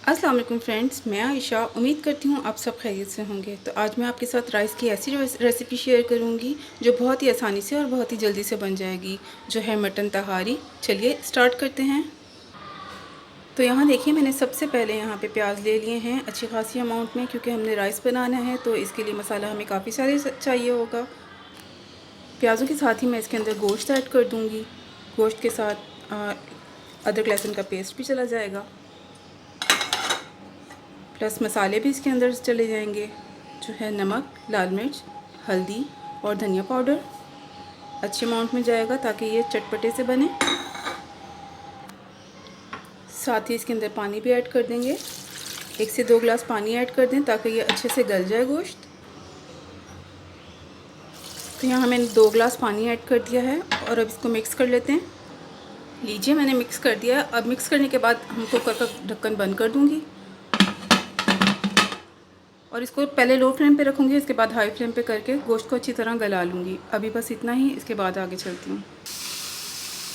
अस्सलाम वालेकुम फ्रेंड्स, मैं आयशा उम्मीद करती हूँ आप सब खैरियत से होंगे। तो आज मैं आपके साथ राइस की ऐसी रेसिपी शेयर करूँगी जो बहुत ही आसानी से और बहुत ही जल्दी से बन जाएगी, जो है मटन तहारी। चलिए स्टार्ट करते हैं। तो यहाँ देखिए, मैंने सबसे पहले यहाँ पे प्याज ले लिए हैं अच्छी खासी अमाउंट में, क्योंकि हमने राइस बनाना है तो इसके लिए मसाला हमें काफ़ी सारे चाहिए होगा। प्याज़ों के साथ ही मैं इसके अंदर गोश्त ऐड कर दूँगी। गोश्त के साथ अदरक लहसुन का पेस्ट भी चला जाएगा, प्लस मसाले भी इसके अंदर चले जाएंगे, जो है नमक, लाल मिर्च, हल्दी और धनिया पाउडर अच्छे अमाउंट में जाएगा ताकि ये चटपटे से बने। साथ ही इसके अंदर पानी भी ऐड कर देंगे, 1 से 2 गिलास पानी ऐड कर दें ताकि ये अच्छे से गल जाए गोश्त। तो यहाँ मैंने 2 गिलास पानी ऐड कर दिया है और अब इसको मिक्स कर लेते हैं। लीजिए, मैंने मिक्स कर दिया। अब मिक्स करने के बाद हम कुकर का ढक्कन बंद कर दूँगी और इसको पहले लो फ्लेम पे रखूँगी, इसके बाद हाई फ्लेम पे करके गोश्त को अच्छी तरह गला लूँगी। अभी बस इतना ही, इसके बाद आगे चलती हूँ।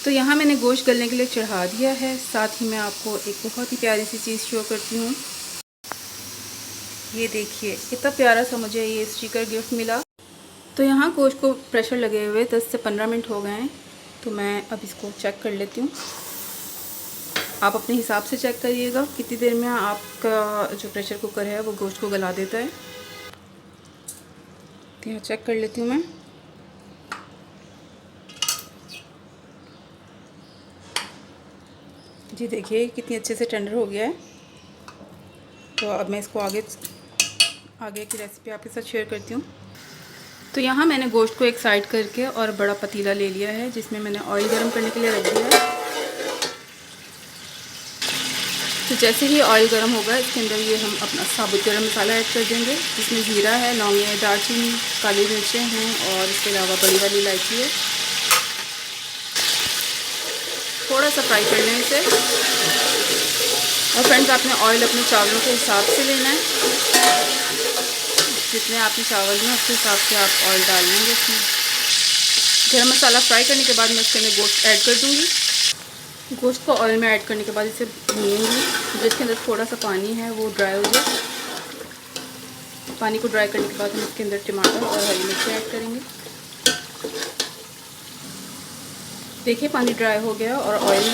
तो यहाँ मैंने गोश्त गलने के लिए चढ़ा दिया है। साथ ही मैं आपको एक बहुत ही प्यारी सी चीज़ शो करती हूँ। ये देखिए, कितना प्यारा सा मुझे ये स्टिकर गिफ्ट मिला। तो यहाँ गोश्त को प्रेशर लगे हुए 10 से 15 मिनट हो गए हैं। तो मैं अब इसको चेक कर लेती हूँ। आप अपने हिसाब से चेक करिएगा कितनी देर में आपका जो प्रेशर कुकर है वो गोश्त को गला देता है। तो यहाँ चेक कर लेती हूँ मैं। जी देखिए, कितनी अच्छे से टेंडर हो गया है। तो अब मैं इसको आगे की रेसिपी आपके साथ शेयर करती हूँ। तो यहाँ मैंने गोश्त को एक साइड करके और बड़ा पतीला ले लिया है, जिसमें मैंने ऑयल गर्म करने के लिए रख दिया है। तो जैसे ही ऑयल गर्म होगा, इसके अंदर ये हम अपना साबुत गरम मसाला ऐड कर देंगे, जिसमें ज़ीरा है, लौंग है, दालचीनी, काली मिर्चें हैं और इसके अलावा बड़ी वाली इलायची है। थोड़ा सा फ्राई कर लें इसे। और फ्रेंड्स, आपने ऑयल अपने चावलों के हिसाब से लेना है, जितने आपने चावल में उसके हिसाब से आप ऑयल डाल लेंगे इसमें। गरम मसाला फ्राई करने के बाद मैं इसके अंदर गोश्त ऐड कर दूँगी। गोश्त को ऑयल में ऐड करने के बाद इसे भूनूंगी, जिसके अंदर थोड़ा सा पानी है वो ड्राई हो जाए। पानी को ड्राई करने के बाद हम इसके अंदर टमाटर और हरी मिर्ची ऐड करेंगे। देखिए, पानी ड्राई हो गया और ऑयल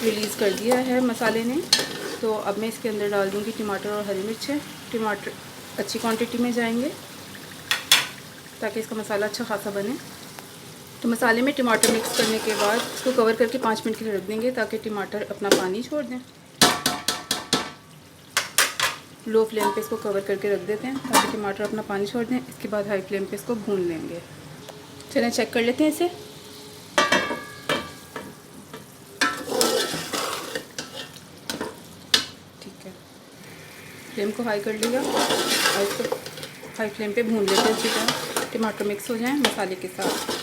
रिलीज़ कर दिया है मसाले ने। तो अब मैं इसके अंदर डाल दूँगी टमाटर और हरी मिर्च। टमाटर अच्छी क्वांटिटी में जाएंगे ताकि इसका मसाला अच्छा खासा बने। तो मसाले में टमाटर मिक्स करने के बाद इसको कवर करके 5 मिनट के लिए रख देंगे ताकि टमाटर अपना पानी छोड़ दें। लो फ्लेम पे इसको कवर करके रख देते हैं ताकि टमाटर अपना पानी छोड़ दें। इसके बाद हाई फ्लेम पे इसको भून लेंगे। चलें चेक कर लेते हैं इसे। ठीक है, फ्लेम को हाई कर लिया और इसको हाई फ्लेम पे भून लेते हैं अच्छी तरह, टमाटर मिक्स हो जाए मसाले के साथ।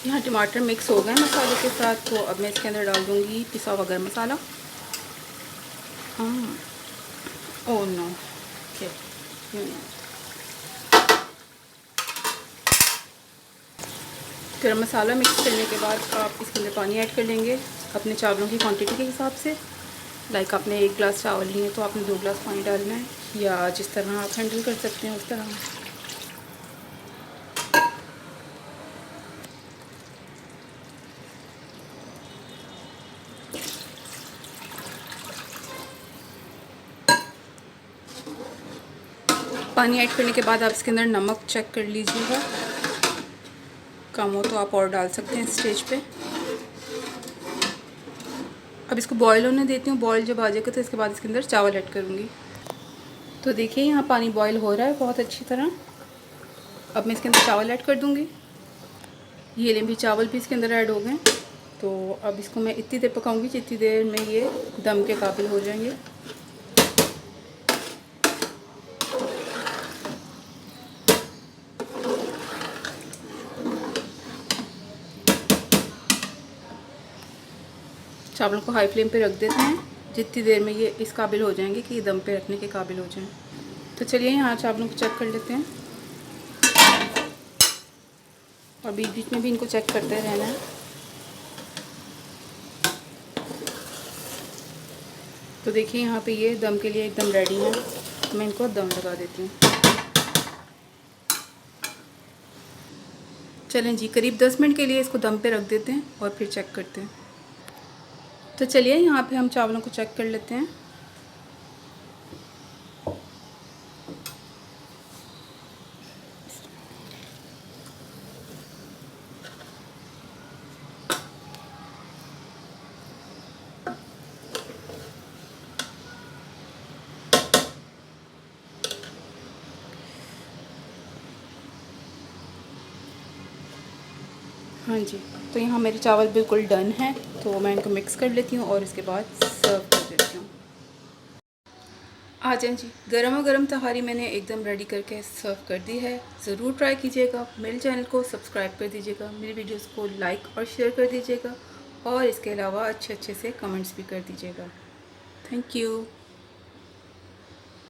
यहाँ टमाटर मिक्स हो गए मसाले के साथ। तो अब मैं इसके अंदर डाल दूँगी पिसा हुआ गरम मसाला। Oh no, okay. गरम मसाला मिक्स करने के बाद आप इसके अंदर पानी ऐड कर लेंगे अपने चावलों की क्वांटिटी के हिसाब से। लाइक आपने 1 गिलास चावल लिए हैं तो आपने 2 गिलास पानी डालना है, या जिस तरह आप हैंडल कर सकते हैं उस तरह। पानी ऐड करने के बाद आप इसके अंदर नमक चेक कर लीजिएगा, कम हो तो आप और डाल सकते हैं इस स्टेज पे। अब इसको बॉईल होने देती हूँ। बॉईल जब आ जाएगा तो इसके बाद इसके अंदर चावल ऐड करूँगी। तो देखिए, यहाँ पानी बॉईल हो रहा है बहुत अच्छी तरह। अब मैं इसके अंदर चावल ऐड कर दूँगी। ये लें भी चावल भी इसके अंदर ऐड हो गए। तो अब इसको मैं इतनी देर पकाऊँगी जितनी देर में ये दम के काबिल हो जाएंगे। चावलों को हाई फ्लेम पे रख देते हैं जितनी देर में ये इस काबिल हो जाएंगे कि ये दम पे रखने के काबिल हो जाएं। तो चलिए यहाँ चावलों को चेक कर लेते हैं। और बीच बीच में भी इनको चेक करते रहना है। तो देखिए यहाँ पे ये दम के लिए एकदम रेडी है। तो मैं इनको दम लगा देती हूँ। चलें जी, करीब 10 मिनट के लिए इसको दम पे रख देते हैं और फिर चेक करते हैं। तो चलिए यहाँ पे हम चावलों को चेक कर लेते हैं। हाँ जी, तो यहाँ मेरे चावल बिल्कुल डन हैं। तो मैं इनको मिक्स कर लेती हूँ और इसके बाद सर्व कर देती हूँ। आ जाएं जी, गरमा गरम तहारी मैंने एकदम रेडी करके सर्व कर दी है। ज़रूर ट्राई कीजिएगा। मेरे चैनल को सब्सक्राइब कर दीजिएगा, मेरी वीडियोस को लाइक और शेयर कर दीजिएगा और इसके अलावा अच्छे अच्छे से कमेंट्स भी कर दीजिएगा। Thank you.